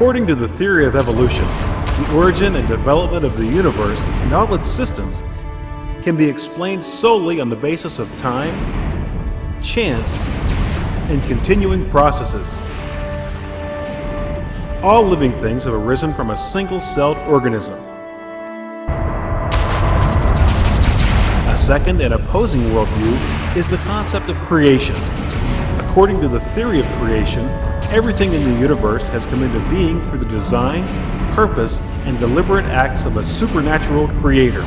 According to the theory of evolution, the origin and development of the universe and all its systems can be explained solely on the basis of time, chance, and continuing processes. All living things have arisen from a single-celled organism. A second and opposing worldview is the concept of creation. According to the theory of creation, everything in the universe has come into being through the design, purpose, and deliberate acts of a supernatural creator.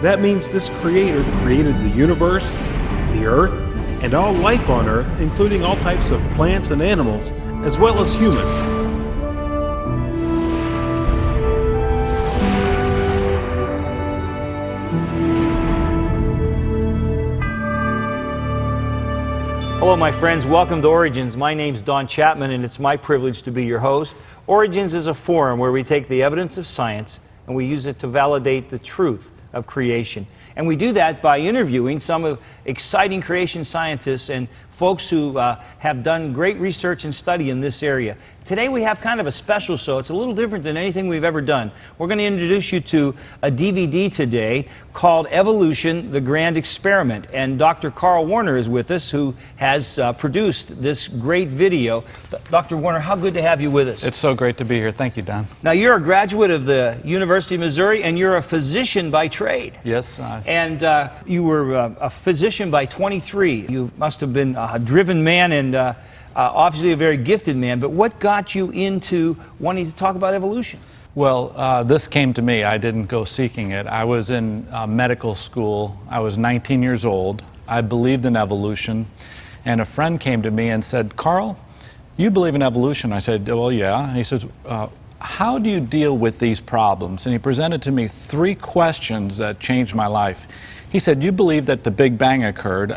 That means this creator created the universe, the earth, and all life on earth, including all types of plants and animals, as well as humans. Hello, my friends. Welcome to Origins. My name's Don Chapman, and it's my privilege to be your host. Origins is a forum where we take the evidence of science and we use it to validate the truth of creation. And we do that by interviewing some exciting creation scientists and folks who have done great research and study in this area. Today we have kind of a special show. It's a little different than anything we've ever done. We're going to introduce you to a DVD today called Evolution, the Grand Experiment. And Dr. Carl Warner is with us, who has produced this great video. Dr. Warner, how good to have you with us. It's so great to be here. Thank you, Don. Now, you're a graduate of the University of Missouri, and you're a physician by trade. Yes. And you were a physician by 23. You must have been a driven man and obviously a very gifted man. But what got you into wanting to talk about evolution? Well, this came to me. I didn't go seeking it. I was in medical school. I was 19 years old. I believed in evolution. And a friend came to me and said, "Carl, you believe in evolution?" I said, "Well, yeah." And he says, "How do you deal with these problems?" And he presented to me 3 questions that changed my life. He said, "You believe that the Big Bang occurred,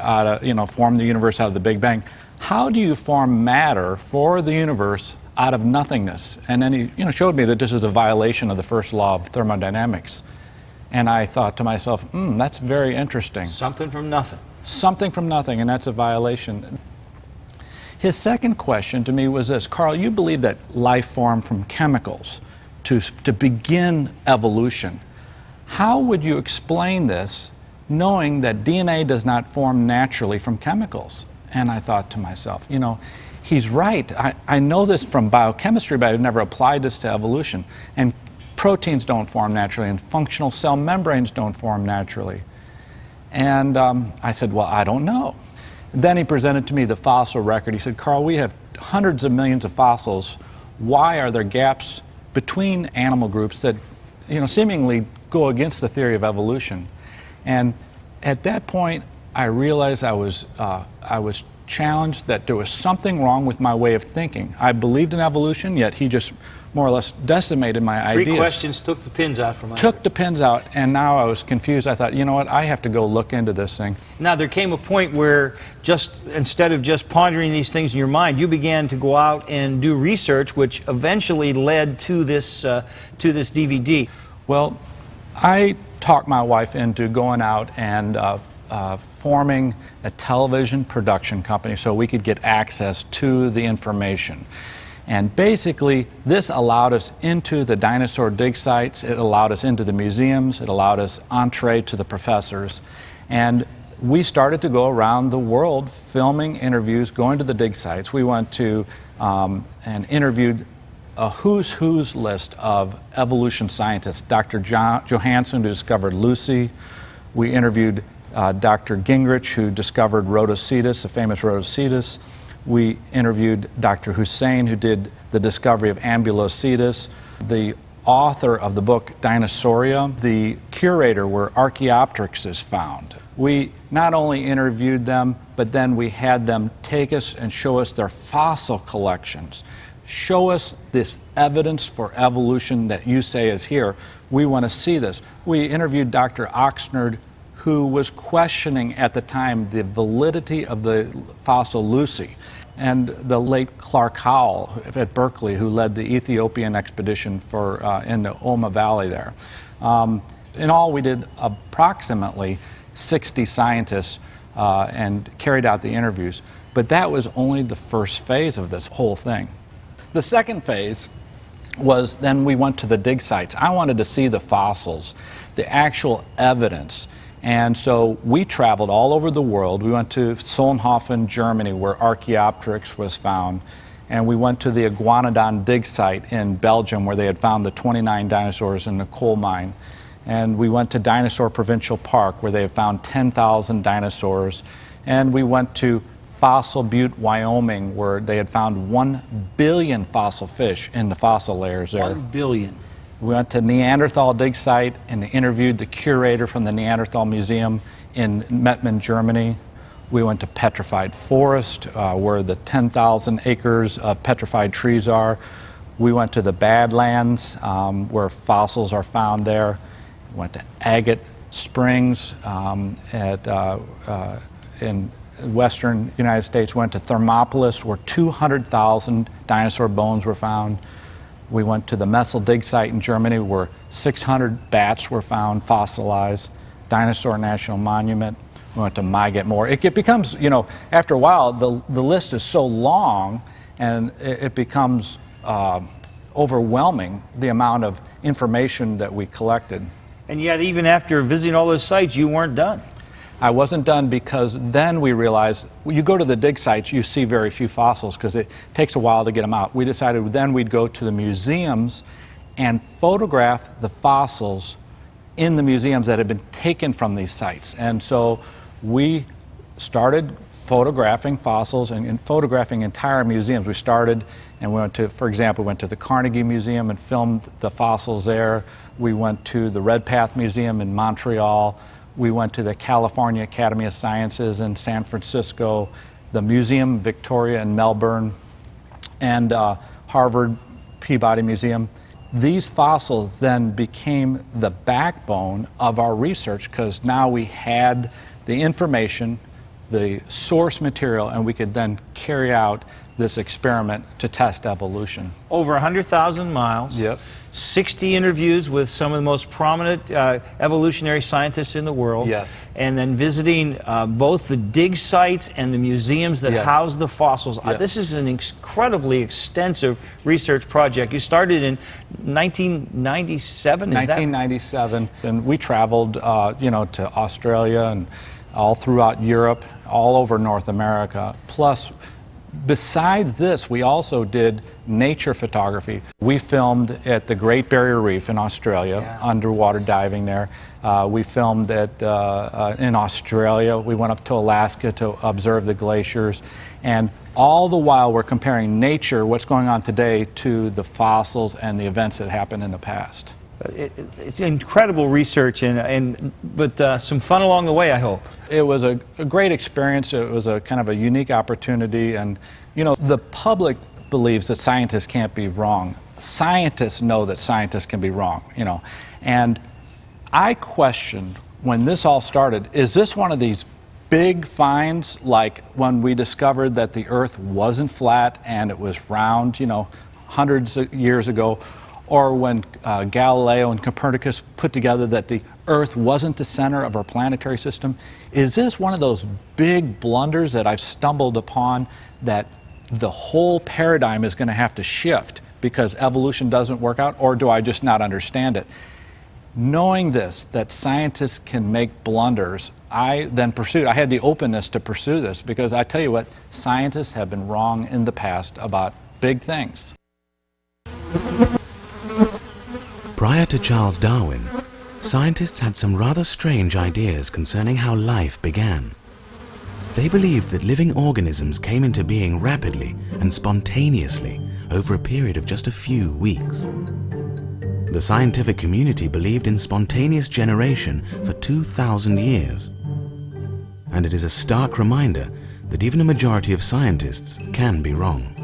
formed the universe out of the Big Bang. How do you form matter for the universe out of nothingness?" And then he showed me that this is a violation of the first law of thermodynamics. And I thought to myself, that's very interesting. Something from nothing. Something from nothing, and that's a violation. His second question to me was this: "Carl, you believe that life formed from chemicals to begin evolution. How would you explain this, knowing that DNA does not form naturally from chemicals?" And I thought to myself, he's right. I know this from biochemistry, but I've never applied this to evolution. And proteins don't form naturally, and functional cell membranes don't form naturally. And I said, well, I don't know. Then he presented to me the fossil record. He said, "Carl, we have hundreds of millions of fossils. Why are there gaps between animal groups that, seemingly go against the theory of evolution?" And at that point, I realized I was challenged, that there was something wrong with my way of thinking. I believed in evolution, yet he just more or less decimated my ideas. 3 questions took the pins out from my Took the pins out, and now I was confused. I thought, you know what, I have to go look into this thing. Now, there came a point where instead of just pondering these things in your mind, you began to go out and do research, which eventually led to this DVD. Well, I talked my wife into going out and forming a television production company so we could get access to the information. And basically, this allowed us into the dinosaur dig sites, it allowed us into the museums, it allowed us entree to the professors. And we started to go around the world filming interviews, going to the dig sites. We went to and interviewed a who's who's list of evolution scientists. Dr. Johansen, who discovered Lucy. We interviewed Dr. Gingrich, who discovered Rhodocetus, the famous Rhodocetus. We interviewed Dr. Hussein, who did the discovery of Ambulocetus, the author of the book Dinosauria, the curator where Archaeopteryx is found. We not only interviewed them, but then we had them take us and show us their fossil collections. Show us this evidence for evolution that you say is here. We want to see this. We interviewed Dr. Oxnard, who was questioning at the time the validity of the fossil Lucy, and the late Clark Howell at Berkeley, who led the Ethiopian expedition in the Oma Valley there. In all, we did approximately 60 scientists and carried out the interviews. But that was only the first phase of this whole thing. The second phase was then we went to the dig sites. I wanted to see the fossils, the actual evidence. And so we traveled all over the world. We went to Solnhofen, Germany, where Archaeopteryx was found. And we went to the Iguanodon dig site in Belgium, where they had found the 29 dinosaurs in the coal mine. And we went to Dinosaur Provincial Park, where they had found 10,000 dinosaurs. And we went to Fossil Butte, Wyoming, where they had found 1 billion fossil fish in the fossil layers there. 1 billion. We went to Neanderthal dig site and interviewed the curator from the Neanderthal Museum in Mettmann, Germany. We went to Petrified Forest, where the 10,000 acres of petrified trees are. We went to the Badlands, where fossils are found there. We went to Agate Springs in western United States. Went to Thermopolis, where 200,000 dinosaur bones were found. We went to the Messel dig site in Germany, where 600 bats were found fossilized. Dinosaur National Monument. We went to Mygat Moor. It becomes, you know, after a while, the list is so long, and it becomes overwhelming, the amount of information that we collected. And yet, even after visiting all those sites, you weren't done. I wasn't done, because then we realized, you go to the dig sites, you see very few fossils because it takes a while to get them out. We decided then we'd go to the museums and photograph the fossils in the museums that had been taken from these sites. And so we started photographing fossils and photographing entire museums. We started and we went to, for example, we went to the Carnegie Museum and filmed the fossils there. We went to the Redpath Museum in Montreal. We went to the California Academy of Sciences in San Francisco, the Museum Victoria in Melbourne, and Harvard Peabody Museum. These fossils then became the backbone of our research, because now we had the information, the source material, and we could then carry out this experiment to test evolution. Over 100,000 miles. Yep. 60 interviews with some of the most prominent evolutionary scientists in the world. Yes. And then visiting both the dig sites and the museums that Yes. house the fossils. Yes. This is an incredibly extensive research project. You started in 1997, is 1997, and we traveled, you know, to Australia and all throughout Europe, all over North America. Plus, besides this, we also did nature photography. We filmed at the Great Barrier Reef in Australia, underwater diving there. We filmed in Australia. We went up to Alaska to observe the glaciers. And all the while we're comparing nature, what's going on today, to the fossils and the events that happened in the past. It's incredible research, but some fun along the way, I hope. It was a great experience. It was a kind of a unique opportunity. And, you know, the public believes that scientists can't be wrong. Scientists know that scientists can be wrong, you know. And I questioned, when this all started, is this one of these big finds, like when we discovered that the Earth wasn't flat and it was round, you know, hundreds of years ago? Or when Galileo and Copernicus put together that the Earth wasn't the center of our planetary system? Is this one of those big blunders that I've stumbled upon, that the whole paradigm is going to have to shift because evolution doesn't work out? Or do I just not understand it? Knowing this, that scientists can make blunders, I then pursued, I had the openness to pursue this, because I tell you what, scientists have been wrong in the past about big things. Prior to Charles Darwin, scientists had some rather strange ideas concerning how life began. They believed that living organisms came into being rapidly and spontaneously over a period of just a few weeks. The scientific community believed in spontaneous generation for 2,000 years. And it is a stark reminder that even a majority of scientists can be wrong.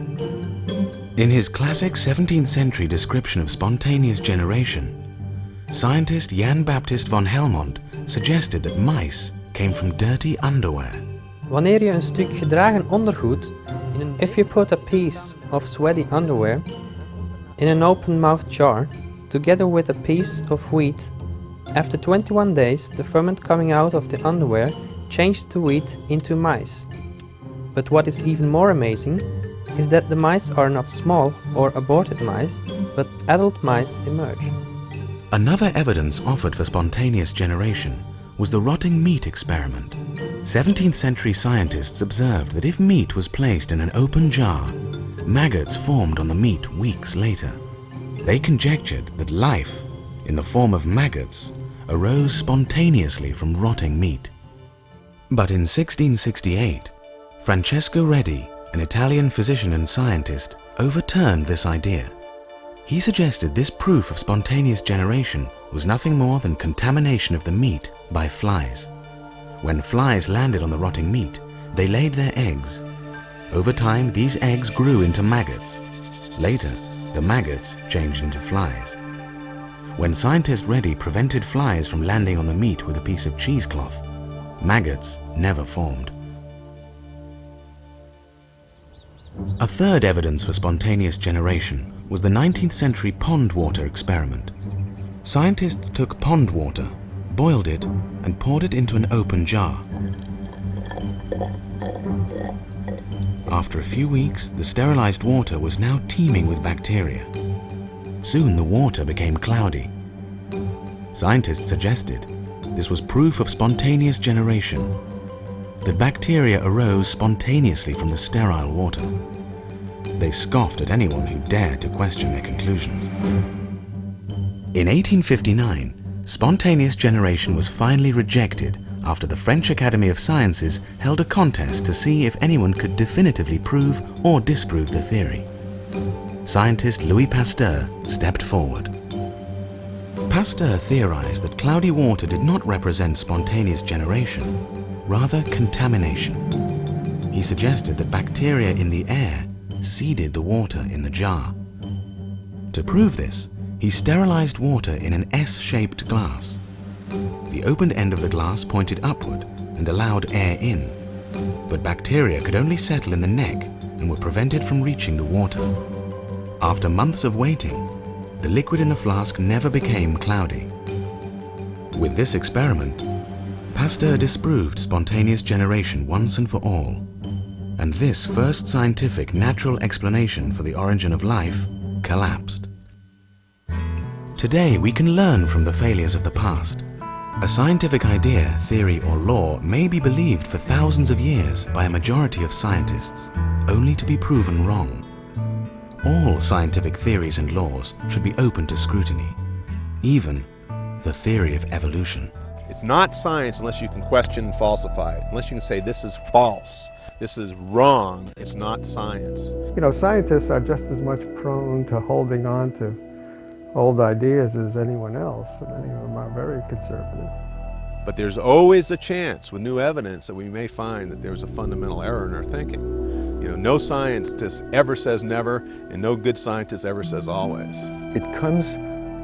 In his classic 17th century description of spontaneous generation, scientist Jan Baptist van Helmont suggested that mice came from dirty underwear. Wanneer je een stuk gedragen ondergoed, if you put a piece of sweaty underwear in an open-mouthed jar, together with a piece of wheat, after 21 days the ferment coming out of the underwear changed the wheat into mice. But what is even more amazing, is that the mice are not small or aborted mice, but adult mice emerge. Another evidence offered for spontaneous generation was the rotting meat experiment. 17th century scientists observed that if meat was placed in an open jar, maggots formed on the meat weeks later. They conjectured that life, in the form of maggots, arose spontaneously from rotting meat. But in 1668, Francesco Redi, an Italian physician and scientist, overturned this idea. He suggested this proof of spontaneous generation was nothing more than contamination of the meat by flies. When flies landed on the rotting meat, they laid their eggs. Over time, these eggs grew into maggots. Later, the maggots changed into flies. When scientist Redi prevented flies from landing on the meat with a piece of cheesecloth, maggots never formed. A third evidence for spontaneous generation was the 19th century pond water experiment. Scientists took pond water, boiled it, and poured it into an open jar. After a few weeks, the sterilized water was now teeming with bacteria. Soon the water became cloudy. Scientists suggested this was proof of spontaneous generation, that bacteria arose spontaneously from the sterile water. They scoffed at anyone who dared to question their conclusions. In 1859, spontaneous generation was finally rejected after the French Academy of Sciences held a contest to see if anyone could definitively prove or disprove the theory. Scientist Louis Pasteur stepped forward. Pasteur theorized that cloudy water did not represent spontaneous generation, rather contamination. He suggested that bacteria in the air seeded the water in the jar. To prove this, he sterilized water in an S-shaped glass. The opened end of the glass pointed upward and allowed air in, but bacteria could only settle in the neck and were prevented from reaching the water. After months of waiting, the liquid in the flask never became cloudy. With this experiment, Pasteur disproved spontaneous generation once and for all, and this first scientific natural explanation for the origin of life collapsed. Today, we can learn from the failures of the past. A scientific idea, theory, or law may be believed for thousands of years by a majority of scientists, only to be proven wrong. All scientific theories and laws should be open to scrutiny, even the theory of evolution. It's not science unless you can question and falsify it. Unless you can say this is false, this is wrong, it's not science. You know, scientists are just as much prone to holding on to old ideas as anyone else, and many of them are very conservative. But there's always a chance with new evidence that we may find that there's a fundamental error in our thinking. You know, no scientist ever says never, and no good scientist ever says always. It comes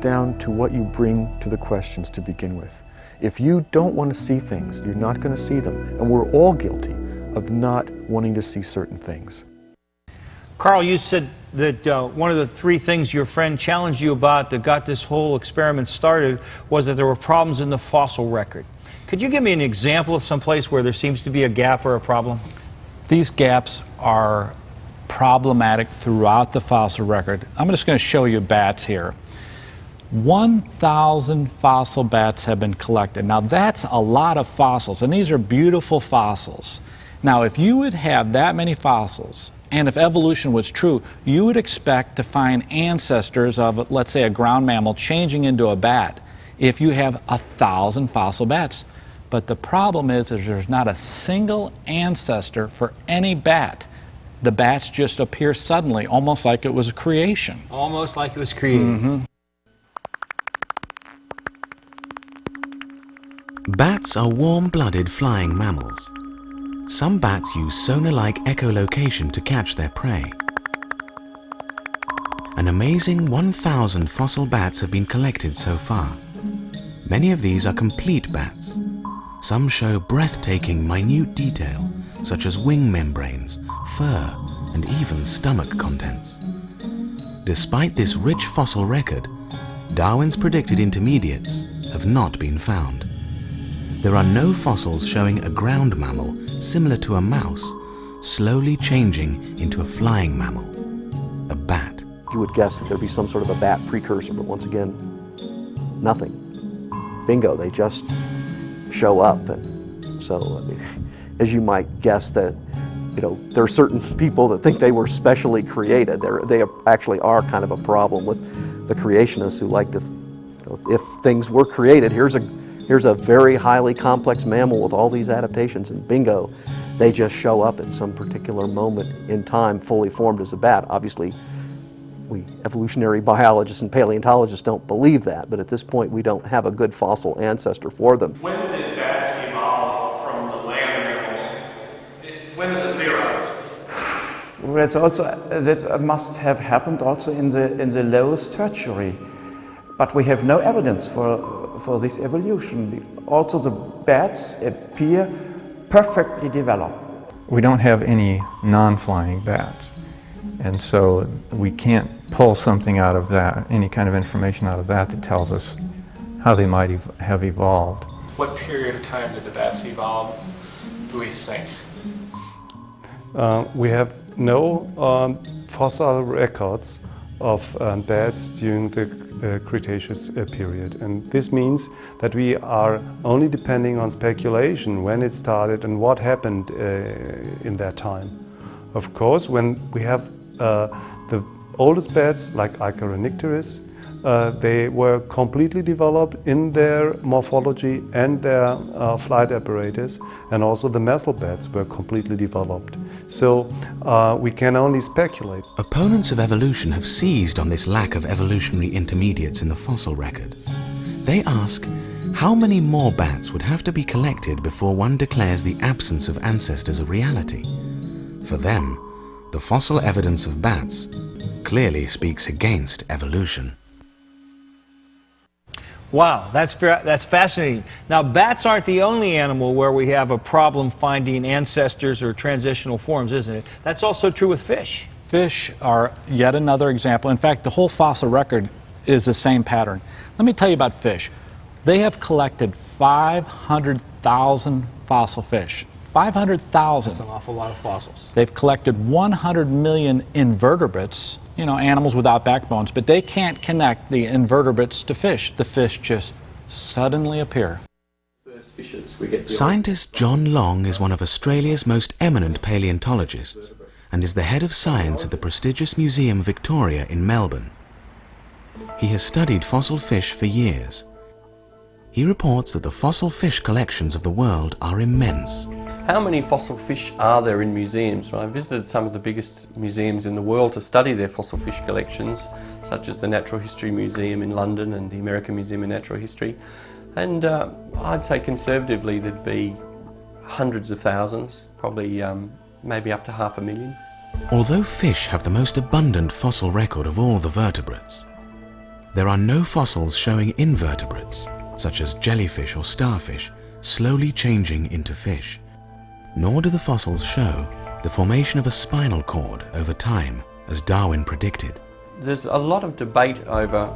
down to what you bring to the questions to begin with. If you don't want to see things, you're not going to see them. And we're all guilty of not wanting to see certain things. Carl, you said that one of the three things your friend challenged you about that got this whole experiment started was that there were problems in the fossil record. Could you give me an example of some place where there seems to be a gap or a problem? These gaps are problematic throughout the fossil record. I'm just going to show you bats here. 1,000 fossil bats have been collected. Now that's a lot of fossils, and these are beautiful fossils. Now if you would have that many fossils, and if evolution was true, you would expect to find ancestors of, let's say, a ground mammal changing into a bat if you have 1,000 fossil bats. But the problem is there's not a single ancestor for any bat. The bats just appear suddenly, almost like it was a creation. Almost like it was created. Mm-hmm. Bats are warm-blooded flying mammals. Some bats use sonar-like echolocation to catch their prey. An amazing 1,000 fossil bats have been collected so far. Many of these are complete bats. Some show breathtaking minute detail, such as wing membranes, fur, and even stomach contents. Despite this rich fossil record, Darwin's predicted intermediates have not been found. There are no fossils showing a ground mammal similar to a mouse, slowly changing into a flying mammal, a bat. You would guess that there'd be some sort of a bat precursor, but once again, nothing. Bingo, they just show up. And so, as you might guess, that there are certain people that think they were specially created. They actually are kind of a problem with the creationists who like to, if things were created, here's a very highly complex mammal with all these adaptations, and bingo, they just show up at some particular moment in time fully formed as a bat. Obviously, we evolutionary biologists and paleontologists don't believe that, but at this point we don't have a good fossil ancestor for them. When did bats evolve from the land mammals? When is it theorized? That must have happened also in the lowest tertiary, but we have no evidence for this evolution. Also, the bats appear perfectly developed. We don't have any non-flying bats, and so we can't pull something out of that, any kind of information out of that tells us how they might have evolved. What period of time did the bats evolve, do we think? We have no fossil records of bats during the Cretaceous period, and this means that we are only depending on speculation when it started and what happened in that time. Of course, when we have the oldest bats, like Icaronicteris, they were completely developed in their morphology and their flight apparatus, and also the messel bats were completely developed. So we can only speculate. Opponents of evolution have seized on this lack of evolutionary intermediates in the fossil record. They ask, how many more bats would have to be collected before one declares the absence of ancestors a reality? For them, the fossil evidence of bats clearly speaks against evolution. Wow, that's fascinating. Now, bats aren't the only animal where we have a problem finding ancestors or transitional forms, isn't it? That's also true with fish. Fish are yet another example. In fact, the whole fossil record is the same pattern. Let me tell you about fish. They have collected 500,000 fossil fish. 500,000. That's an awful lot of fossils. They've collected 100 million invertebrates, animals without backbones, but they can't connect the invertebrates to fish. The fish just suddenly appear. Scientist John Long is one of Australia's most eminent paleontologists and is the head of science at the prestigious Museum Victoria in Melbourne. He has studied fossil fish for years. He reports that the fossil fish collections of the world are immense. How many fossil fish are there in museums? Well, I visited some of the biggest museums in the world to study their fossil fish collections, such as the Natural History Museum in London and the American Museum of Natural History. And I'd say conservatively there'd be hundreds of thousands, probably maybe up to 500,000. Although fish have the most abundant fossil record of all the vertebrates, there are no fossils showing invertebrates, such as jellyfish or starfish, slowly changing into fish. Nor do the fossils show the formation of a spinal cord over time, as Darwin predicted. There's a lot of debate over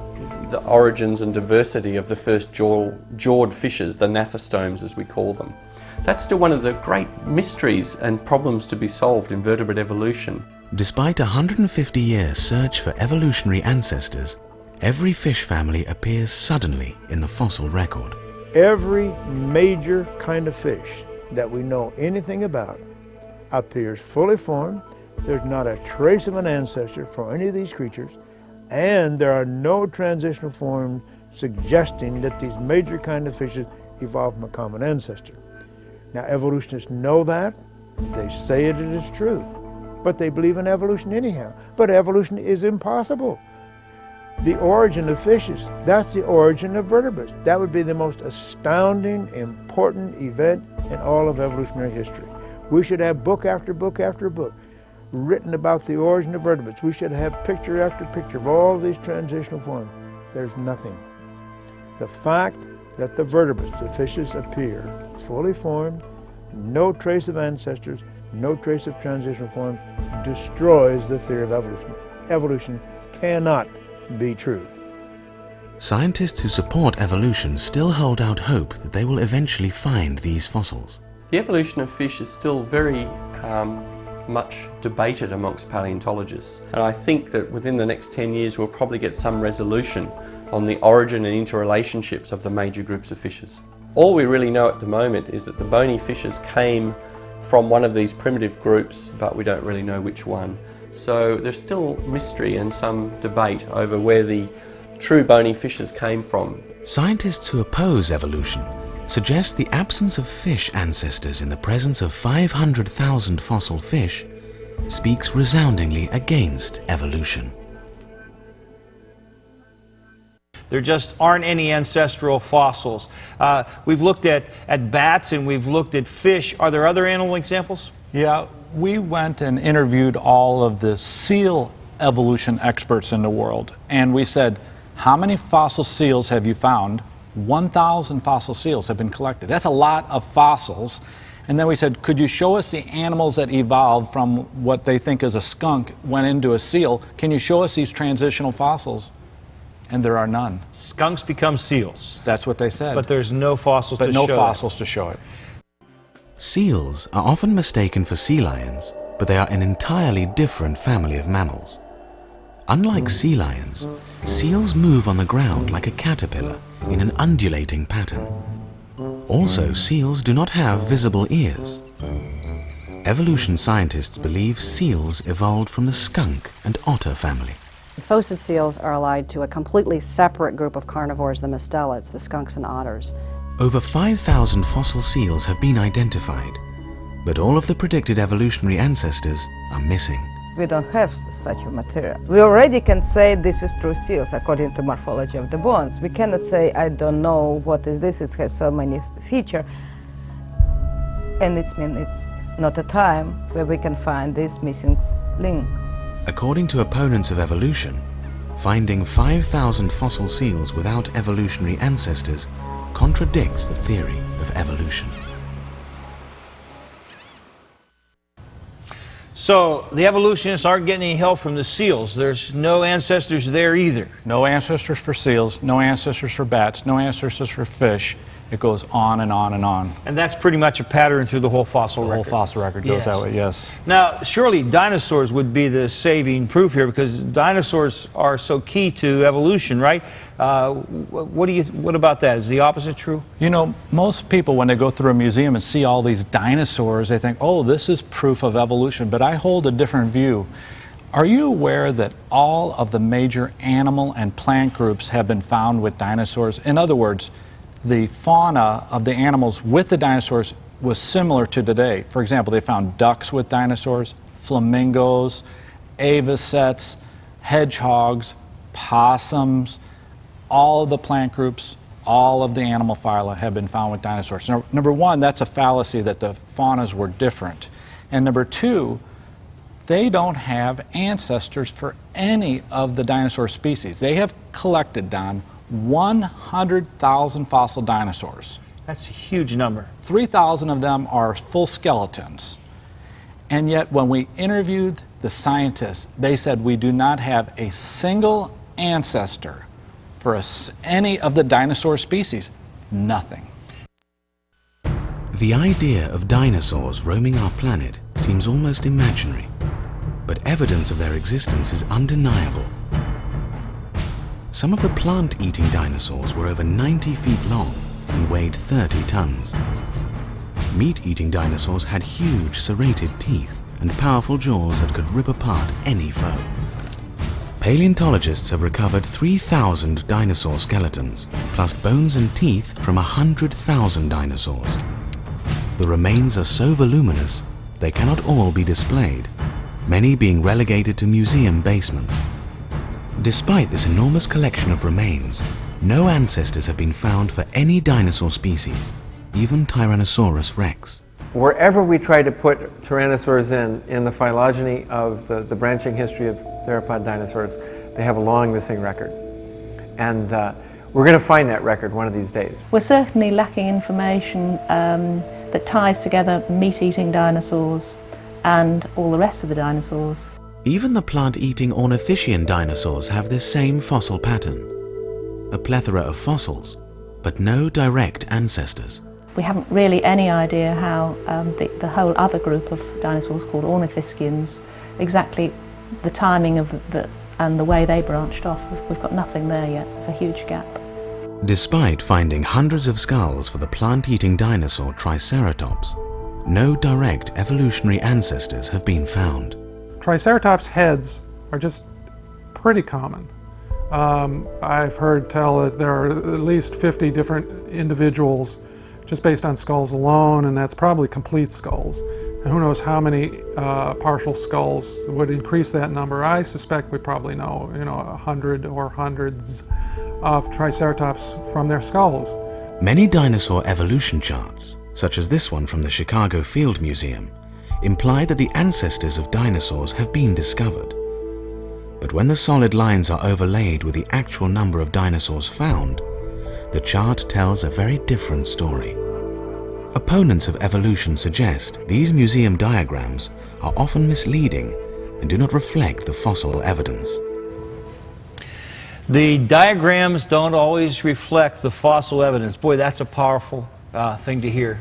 the origins and diversity of the first jawed fishes, the gnathostomes as we call them. That's still one of the great mysteries and problems to be solved in vertebrate evolution. Despite a 150-year search for evolutionary ancestors, every fish family appears suddenly in the fossil record. Every major kind of fish that we know anything about appears fully formed. There's not a trace of an ancestor for any of these creatures, and there are no transitional forms suggesting that these major kind of fishes evolved from a common ancestor. Now, evolutionists know that. They say it is true, but they believe in evolution anyhow. But evolution is impossible. The origin of fishes, that's the origin of vertebrates. That would be the most astounding, important event in all of evolutionary history. We should have book after book after book written about the origin of vertebrates. We should have picture after picture of all these transitional forms. There's nothing. The fact that the vertebrates, the fishes, appear fully formed, no trace of ancestors, no trace of transitional form, destroys the theory of evolution. Evolution cannot be true. Scientists who support evolution still hold out hope that they will eventually find these fossils. The evolution of fish is still very much debated amongst paleontologists. And I think that within the next 10 years we'll probably get some resolution on the origin and interrelationships of the major groups of fishes. All we really know at the moment is that the bony fishes came from one of these primitive groups, but we don't really know which one. So there's still mystery and some debate over where the true bony fishes came from. Scientists who oppose evolution suggest the absence of fish ancestors in the presence of 500,000 fossil fish speaks resoundingly against evolution. There just aren't any ancestral fossils. We've looked at bats and we've looked at fish. Are there other animal examples? Yeah, we went and interviewed all of the seal evolution experts in the world, and we said, how many fossil seals have you found? 1,000 fossil seals have been collected. That's a lot of fossils. And then we said, could you show us the animals that evolved from what they think is a skunk, went into a seal? Can you show us these transitional fossils? And there are none. Skunks become seals. That's what they said. But there's no fossils to show it. But no fossils to show it. Seals are often mistaken for sea lions, but they are an entirely different family of mammals. Unlike sea lions, seals move on the ground like a caterpillar in an undulating pattern. Also, seals do not have visible ears. Evolution scientists believe seals evolved from the skunk and otter family. Phosid seals are allied to a completely separate group of carnivores, the mustelids, the skunks and otters. Over 5,000 fossil seals have been identified, but all of the predicted evolutionary ancestors are missing. We don't have such a material. We already can say this is true seals according to morphology of the bones. We cannot say, I don't know what is this, it has so many features. And it's not a time where we can find this missing link. According to opponents of evolution, finding 5,000 fossil seals without evolutionary ancestors contradicts the theory of evolution. So the evolutionists aren't getting any help from the seals. There's no ancestors there either. No ancestors for seals, no ancestors for bats, no ancestors for fish. It goes on and on and on. And that's pretty much a pattern through the whole fossil record. The whole fossil record goes that way, yes. Now, surely dinosaurs would be the saving proof here because dinosaurs are so key to evolution, right? What about that? Is the opposite true? You know, most people, when they go through a museum and see all these dinosaurs, they think, oh, this is proof of evolution. But I hold a different view. Are you aware that all of the major animal and plant groups have been found with dinosaurs? In other words, the fauna of the animals with the dinosaurs was similar to today. For example, they found ducks with dinosaurs, flamingos, avocets, hedgehogs, possums. All of the plant groups, all of the animal phyla have been found with dinosaurs. Now, number one, that's a fallacy that the faunas were different. And number two, they don't have ancestors for any of the dinosaur species. They have collected, Don, 100,000 fossil dinosaurs. That's a huge number. 3,000 of them are full skeletons. And yet when we interviewed the scientists, they said we do not have a single ancestor for any of the dinosaur species. Nothing. The idea of dinosaurs roaming our planet seems almost imaginary, but evidence of their existence is undeniable. Some of the plant-eating dinosaurs were over 90 feet long and weighed 30 tons. Meat-eating dinosaurs had huge serrated teeth and powerful jaws that could rip apart any foe. Paleontologists have recovered 3,000 dinosaur skeletons, plus bones and teeth from 100,000 dinosaurs. The remains are so voluminous, they cannot all be displayed, many being relegated to museum basements. Despite this enormous collection of remains, no ancestors have been found for any dinosaur species, even Tyrannosaurus rex. Wherever we try to put tyrannosaurs in the phylogeny of the branching history of theropod dinosaurs, they have a long missing record. And we're going to find that record one of these days. We're certainly lacking information that ties together meat-eating dinosaurs and all the rest of the dinosaurs. Even the plant-eating ornithischian dinosaurs have this same fossil pattern. A plethora of fossils, but no direct ancestors. We haven't really any idea how the whole other group of dinosaurs called Ornithischians, exactly the timing of and the way they branched off. We've got nothing there yet. There's a huge gap. Despite finding hundreds of skulls for the plant-eating dinosaur Triceratops, no direct evolutionary ancestors have been found. Triceratops heads are just pretty common. I've heard tell that there are at least 50 different individuals just based on skulls alone, and that's probably complete skulls. And who knows how many partial skulls would increase that number. I suspect we probably know, 100 or hundreds of Triceratops from their skulls. Many dinosaur evolution charts, such as this one from the Chicago Field Museum, imply that the ancestors of dinosaurs have been discovered. But when the solid lines are overlaid with the actual number of dinosaurs found, the chart tells a very different story. Opponents of evolution suggest these museum diagrams are often misleading and do not reflect the fossil evidence. The diagrams don't always reflect the fossil evidence. Boy, that's a powerful thing to hear.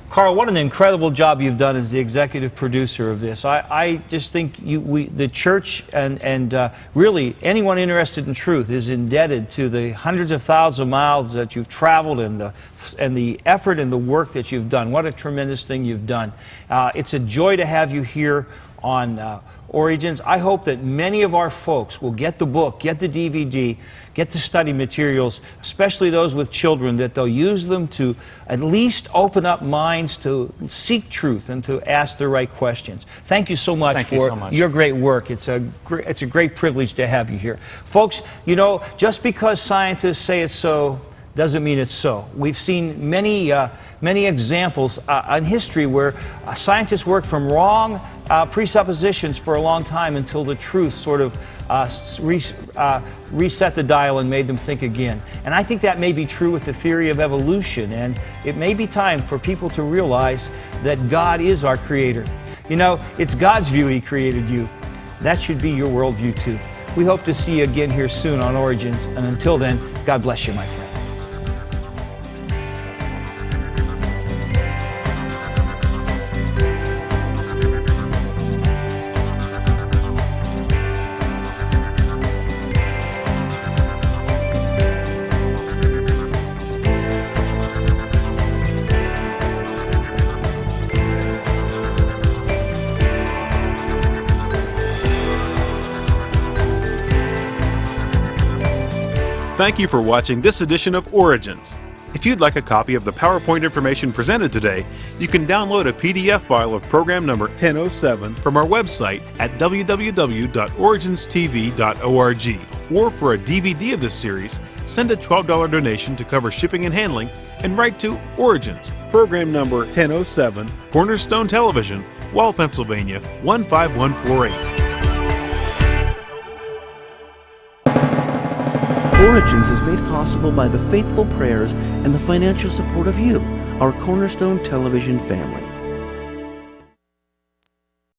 Carl, what an incredible job you've done as the executive producer of this. I just think the church and really anyone interested in truth is indebted to the hundreds of thousands of miles that you've traveled and the effort and the work that you've done. What a tremendous thing you've done. It's a joy to have you here on Origins. I hope that many of our folks will get the book, get the DVD, get the study materials, especially those with children, that they'll use them to at least open up minds to seek truth and to ask the right questions. Thank you so much for your great work. It's a great privilege to have you here. Folks, just because scientists say it's so doesn't mean it's so. We've seen many examples in history where scientists worked from wrong presuppositions for a long time until the truth sort of reset the dial and made them think again. And I think that may be true with the theory of evolution, and it may be time for people to realize that God is our creator. It's God's view He created you. That should be your worldview too. We hope to see you again here soon on Origins, and until then, God bless you, my friend. Thank you for watching this edition of Origins. If you'd like a copy of the PowerPoint information presented today, you can download a PDF file of program number 1007 from our website at www.originstv.org. Or for a DVD of this series, send a $12 donation to cover shipping and handling and write to Origins, program number 1007, Cornerstone Television, Wall, Pennsylvania 15148. Origins is made possible by the faithful prayers and the financial support of you, our Cornerstone Television family.